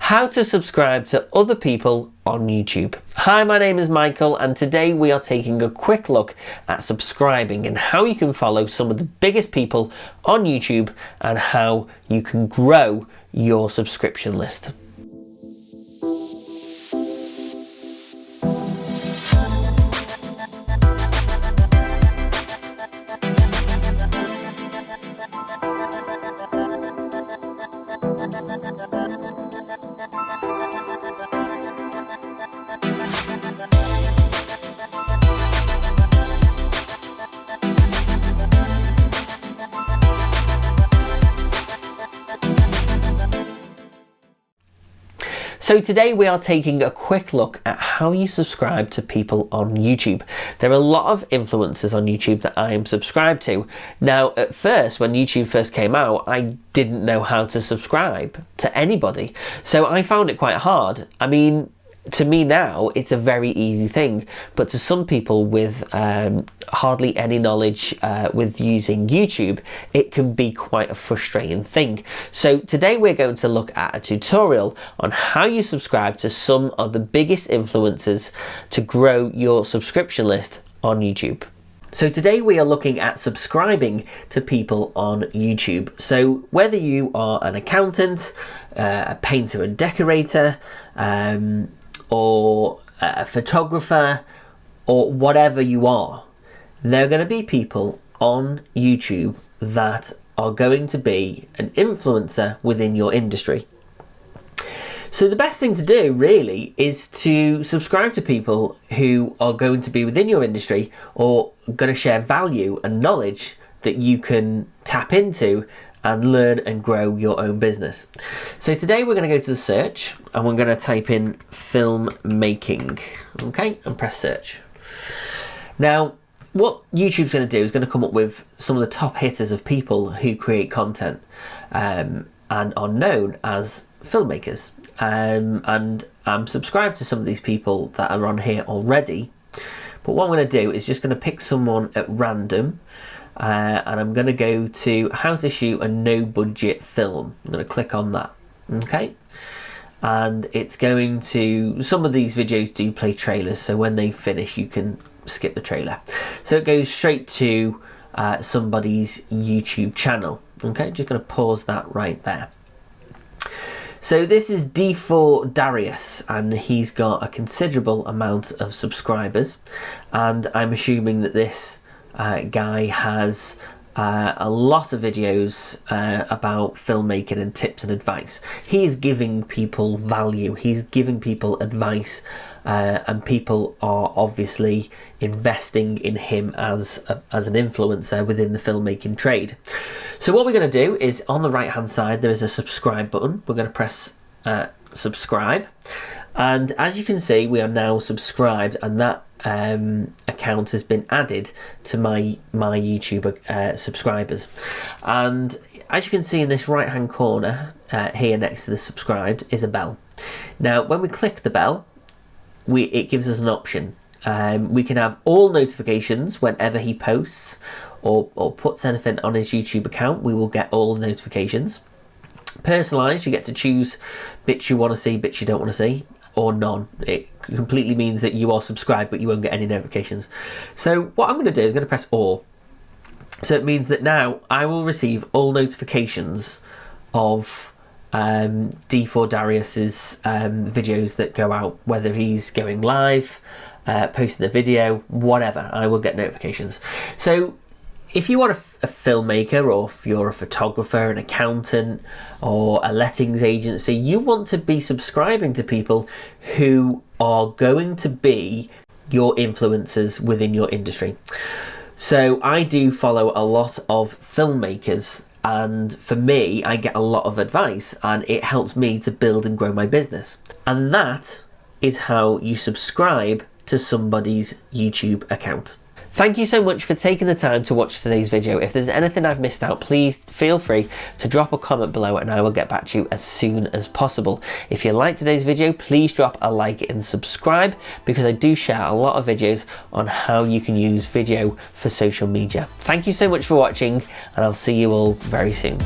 How to subscribe to other people on YouTube. Hi, my name is Michael, and today we are taking a quick look at subscribing and how you can follow some of the biggest people on YouTube and how you can grow your subscription list. So today we are taking a quick look at how you subscribe to people on YouTube. There are a lot of influencers on YouTube that I am subscribed to. Now, at first, when YouTube first came out, I didn't know how to subscribe to anybody. So I found it quite hard. I mean, to me now, it's a very easy thing, but to some people with hardly any knowledge with using YouTube, it can be quite a frustrating thing. So today we're going to look at a tutorial on how you subscribe to some of the biggest influencers to grow your subscription list on YouTube. So today we are looking at subscribing to people on YouTube. So whether you are an accountant, a painter and decorator, or a photographer, or whatever you are, there are going to be people on YouTube that are going to be an influencer within your industry. So the best thing to do really is to subscribe to people who are going to be within your industry or going to share value and knowledge that you can tap into and learn and grow your own business. So today we're going to go to the search and we're going to type in filmmaking, okay, and press search. Now, what YouTube's going to do is going to come up with some of the top hitters of people who create content and are known as filmmakers. And I'm subscribed to some of these people that are on here already. But what I'm going to do is just going to pick someone at random. And I'm going to go to how to shoot a no budget film. I'm going to click on that. Okay. And it's going to, some of these videos do play trailers, so when they finish you can skip the trailer. So it goes straight to somebody's YouTube channel. Okay, just going to pause that right there. So this is D4 Darius, and he's got a considerable amount of subscribers, and I'm assuming that this guy has a lot of videos about filmmaking and tips and advice. He is giving people value, he's giving people advice, and people are obviously investing in him as an influencer within the filmmaking trade. So what we're going to do is, on the right hand side there is a subscribe button. We're going to press subscribe, and as you can see we are now subscribed, and that account has been added to my YouTube subscribers. And as you can see in this right hand corner here next to the subscribed is a bell. Now when we click the bell, it gives us an option. We can have all notifications whenever he posts or puts anything on his YouTube account. We will get all the notifications. Personalized, you get to choose bits you want to see, bits you don't want to see, or none. It completely means that you are subscribed but you won't get any notifications. So what I'm going to do is going to press all. So it means that now I will receive all notifications of D4 Darius's videos that go out, whether he's going live, posting a video, whatever, I will get notifications. So if you are a filmmaker, or if you're a photographer, an accountant, or a lettings agency, you want to be subscribing to people who are going to be your influencers within your industry. So I do follow a lot of filmmakers, and for me, I get a lot of advice and it helps me to build and grow my business. And that is how you subscribe to somebody's YouTube account. Thank you so much for taking the time to watch today's video. If there's anything I've missed out, please feel free to drop a comment below and I will get back to you as soon as possible. If you liked today's video, please drop a like and subscribe, because I do share a lot of videos on how you can use video for social media. Thank you so much for watching, and I'll see you all very soon.